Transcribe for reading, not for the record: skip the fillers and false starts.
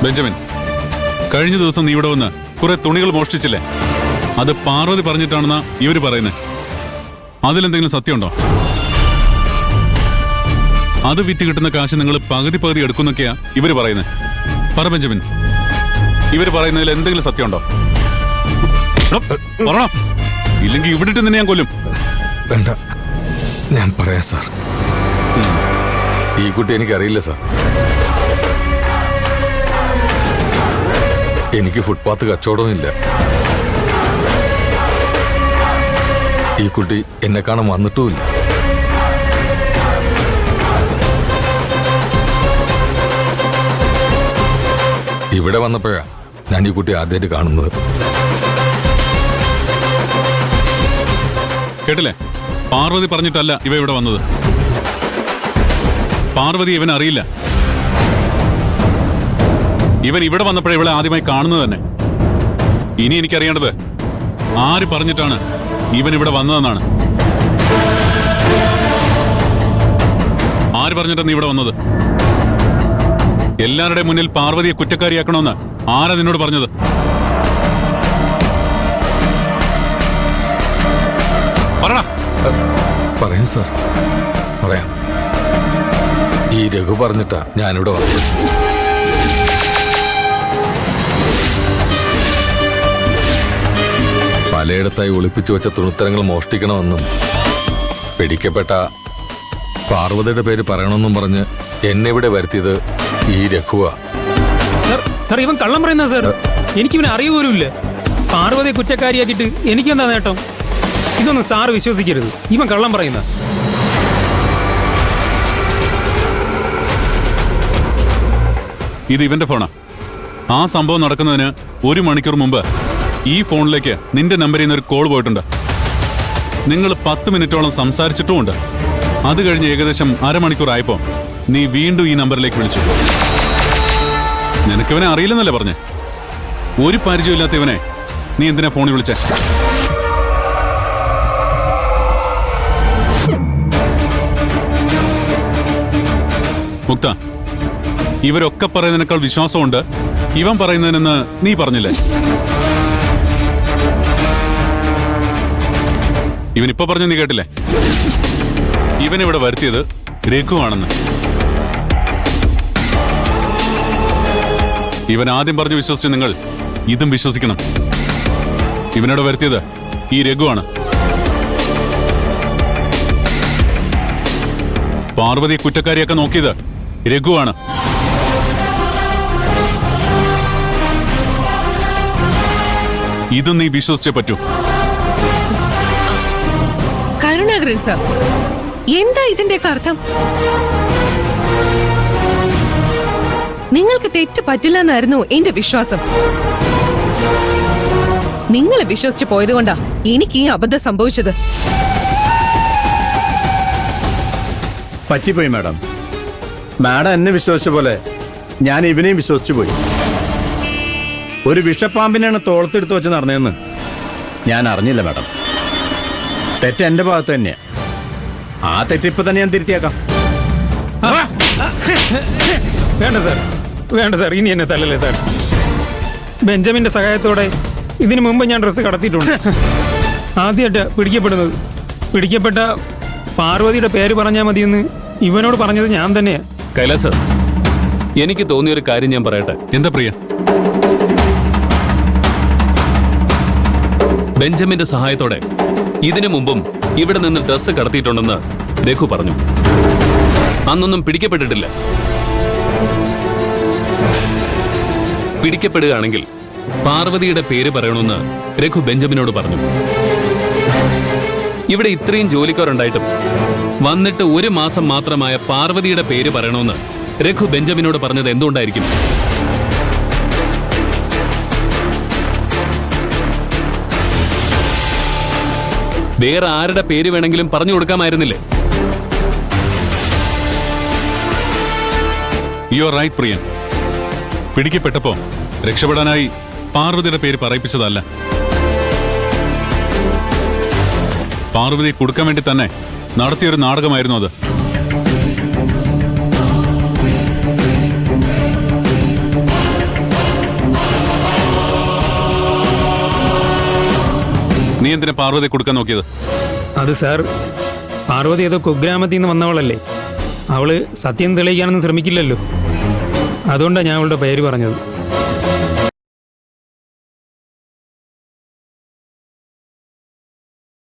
Benjamin, കഴിഞ്ഞ ദിവസം നീ ഇവിടെ വന്ന് കുറെ തുണികൾ മോഷ്ടിച്ചില്ലേ? അത് പാർവതി പറഞ്ഞിട്ടാണെന്നാ ഇവര് പറയുന്നത്. അതിലെന്തെങ്കിലും സത്യമുണ്ടോ? അത് വിറ്റ് കിട്ടുന്ന കാശ് നിങ്ങൾ പകുതി പകുതി എടുക്കുന്നൊക്കെയാ ഇവര് പറയുന്നത്. പറ ബെഞ്ചമിൻ, ഇവര് പറയുന്നതിൽ എന്തെങ്കിലും സത്യമുണ്ടോ? പറ, ഇല്ലെങ്കിൽ ഇവിടിട്ട് നിന്നെ ഞാൻ കൊല്ലും. വേണ്ട, ഞാൻ പറയാം സാർ. ഈ കുട്ടി എനിക്കറിയില്ല സാർ. എനിക്ക് ഫുട്പാത്ത് കച്ചവടവും ഇല്ല. ഈ കുട്ടി എന്നെ കാണാൻ വന്നിട്ടുമില്ല. ഇവിടെ വന്നപ്പോഴാ ഞാൻ ഈ കുട്ടി ആദ്യമായിട്ട് കാണുന്നത്. കേട്ടില്ലേ? പാർവതി പറഞ്ഞിട്ടല്ല ഇവ ഇവിടെ വന്നത്. പാർവതി ഇവൻ അറിയില്ല. ഇവൻ ഇവിടെ വന്നപ്പോഴേ ഇവളെ ആദ്യമായി കാണുന്നത് തന്നെ. ഇനി എനിക്കറിയേണ്ടത് ആര് പറഞ്ഞിട്ടാണ് ഇവൻ ഇവിടെ വന്നതെന്നാണ്. ആര് പറഞ്ഞിട്ടാ നീ ഇവിടെ വന്നത്? എല്ലാവരുടെ മുന്നിൽ പാർവതിയെ കുറ്റക്കാരിയാക്കണമെന്ന് ആരാ നിന്നോട് പറഞ്ഞത്? പറടാ. പറയാം സാർ, പറയാം. ഈ രഘു പറഞ്ഞിട്ടാ ഞാനിവിടെ വന്നത്. പലയിടത്തായി ഒളിപ്പിച്ചു വെച്ച തുണിത്തരങ്ങൾ മോഷ്ടിക്കണമെന്നും പിടിക്കപ്പെട്ട പാർവതിയുടെ പേര് പറയണമെന്നും പറഞ്ഞ് എന്നെ ഇവിടെ വരുത്തിയത് ഈ രഘുവാ. സാർ, ഇവൻ കള്ളം പറയുന്ന സാർ. എനിക്കിവനെ അറിയ പോലുമില്ല. പാർവതിയെ കുറ്റക്കാരിയാക്കിയിട്ട് എനിക്കെന്താ നേട്ടം? ഇതൊന്നും സാറ് വിശ്വസിക്കരുത്. ഇവൻ കള്ളം പറയുന്ന. ഇത് ഇവന്റെ ഫോണാ. ആ സംഭവം നടക്കുന്നതിന് 1 മണിക്കൂർ മുമ്പ് ഈ ഫോണിലേക്ക് നിന്റെ നമ്പറിൽ നിന്ന് ഒരു കോൾ പോയിട്ടുണ്ട്. നിങ്ങൾ 10 മിനിറ്റോളം സംസാരിച്ചിട്ടുമുണ്ട്. അത് കഴിഞ്ഞ് ഏകദേശം അരമണിക്കൂർ ആയപ്പോ നീ വീണ്ടും ഈ നമ്പറിലേക്ക് വിളിച്ചു. നിനക്കിവനെ അറിയില്ലെന്നല്ലേ പറഞ്ഞേ? ഒരു പരിചയമില്ലാത്ത ഇവനെ നീ എന്തിനാ ഫോണിൽ വിളിച്ചേ? മുക്ത, ഇവരൊക്കെ പറയുന്നതിനേക്കാൾ വിശ്വാസമുണ്ട് ഇവൻ പറയുന്നതിനെന്ന് നീ പറഞ്ഞില്ലേ? ഇവനിപ്പോ പറഞ്ഞ നീ കേട്ടില്ലേ? ഇവനിവിടെ വരുത്തിയത് രഘുവാണെന്ന്. ഇവൻ ആദ്യം പറഞ്ഞു വിശ്വസിച്ച നിങ്ങൾ ഇതും വിശ്വസിക്കണം. ഇവനോട് വരുത്തിയത് ഈ രഘുവാണ്. പാർവതിയെ കുറ്റക്കാരിയൊക്കെ നോക്കിയത് രഘുവാണ്. ഇതും നീ വിശ്വസിച്ചേ പറ്റൂ. കരുണാകരൻ സാർ, എന്താ ഇതിന്റെയൊക്കെ അർത്ഥം? നിങ്ങൾക്ക് തെറ്റ് പറ്റില്ല എന്നായിരുന്നു എന്റെ വിശ്വാസം. നിങ്ങളെ വിശ്വസിച്ച് പോയതുകൊണ്ടാ എനിക്ക് ഈ അബദ്ധം സംഭവിച്ചത്. പറ്റിപ്പോയി മാഡം. മാഡം എന്നെ വിശ്വസിച്ച പോലെ ഞാൻ ഇവനെയും വിശ്വസിച്ചു പോയി. ഒരു വിഷപ്പാമ്പിനെയാണ് തോളത്തെടുത്ത് വെച്ച് നടന്നതെന്ന് ഞാൻ അറിഞ്ഞില്ല മാഡം. തെറ്റ് എന്റെ ഭാഗത്ത് തന്നെയാ. ആ തെറ്റിപ്പോ തന്നെ ഞാൻ തിരുത്തിയേക്കാം. വേണ്ട സാർ, വേണ്ട സാർ, ഇനി എന്നെ തല്ലല്ലേ സാർ. ബെഞ്ചമിന്റെ സഹായത്തോടെ ഇതിനു മുമ്പ് ഞാൻ ഡ്രസ്സ് കടത്തിയിട്ടുണ്ട്. ആദ്യമായിട്ട് പിടിക്കപ്പെടുന്നത്. പിടിക്കപ്പെട്ട പാർവതിയുടെ പേര് പറഞ്ഞാൽ മതിയെന്ന് ഇവനോട് പറഞ്ഞത് ഞാൻ തന്നെയാ. കൈലാസ്, എനിക്ക് തോന്നിയൊരു കാര്യം ഞാൻ പറയട്ടെ. എന്താ പ്രിയ? ബെഞ്ചമിന്റെ സഹായത്തോടെ ഇതിനു മുമ്പും ഇവിടെ നിന്ന് ഡ്രസ്സ് കടത്തിയിട്ടുണ്ടെന്ന് രഘു പറഞ്ഞു. അന്നൊന്നും പിടിക്കപ്പെട്ടിട്ടില്ല. പിടിക്കപ്പെടുകയാണെങ്കിൽ പാർവതിയുടെ പേര് പറയണമെന്ന് രഘു ബെഞ്ചമിനോട് പറഞ്ഞു. ഇവിടെ ഇത്രയും ജോലിക്കാരുണ്ടായിട്ടും വന്നിട്ട് 1 മാസം മാത്രമായ പാർവതിയുടെ പേര് പറയണമെന്ന് രഘു ബെഞ്ചമിനോട് പറഞ്ഞത് എന്തുകൊണ്ടായിരിക്കും? വേറെ ആരുടെ പേര് വേണമെങ്കിലും പറഞ്ഞു കൊടുക്കാമായിരുന്നില്ലേ? യു ആർ റൈറ്റ് പ്രിയൻ. പിടിക്കപ്പെട്ടപ്പോ രക്ഷപ്പെടാനായി പാർവതിയുടെ പേര് പറയിപ്പിച്ചതല്ല. പാർവതിയെ കൊടുക്കാൻ വേണ്ടി തന്നെ നടത്തിയൊരു നാടകമായിരുന്നു അത്. നീ എന്തിനാ പാർവതി കൊടുക്കാൻ നോക്കിയത്? അത് സാർ, പാർവതി ഏതോ കുഗ്രാമത്തിൽ നിന്ന് വന്നവളല്ലേ. അവള് സത്യം തെളിയിക്കാനൊന്നും ശ്രമിക്കില്ലല്ലോ. അതുകൊണ്ടാണ് ഞാൻ അവളുടെ പേര് പറഞ്ഞത്.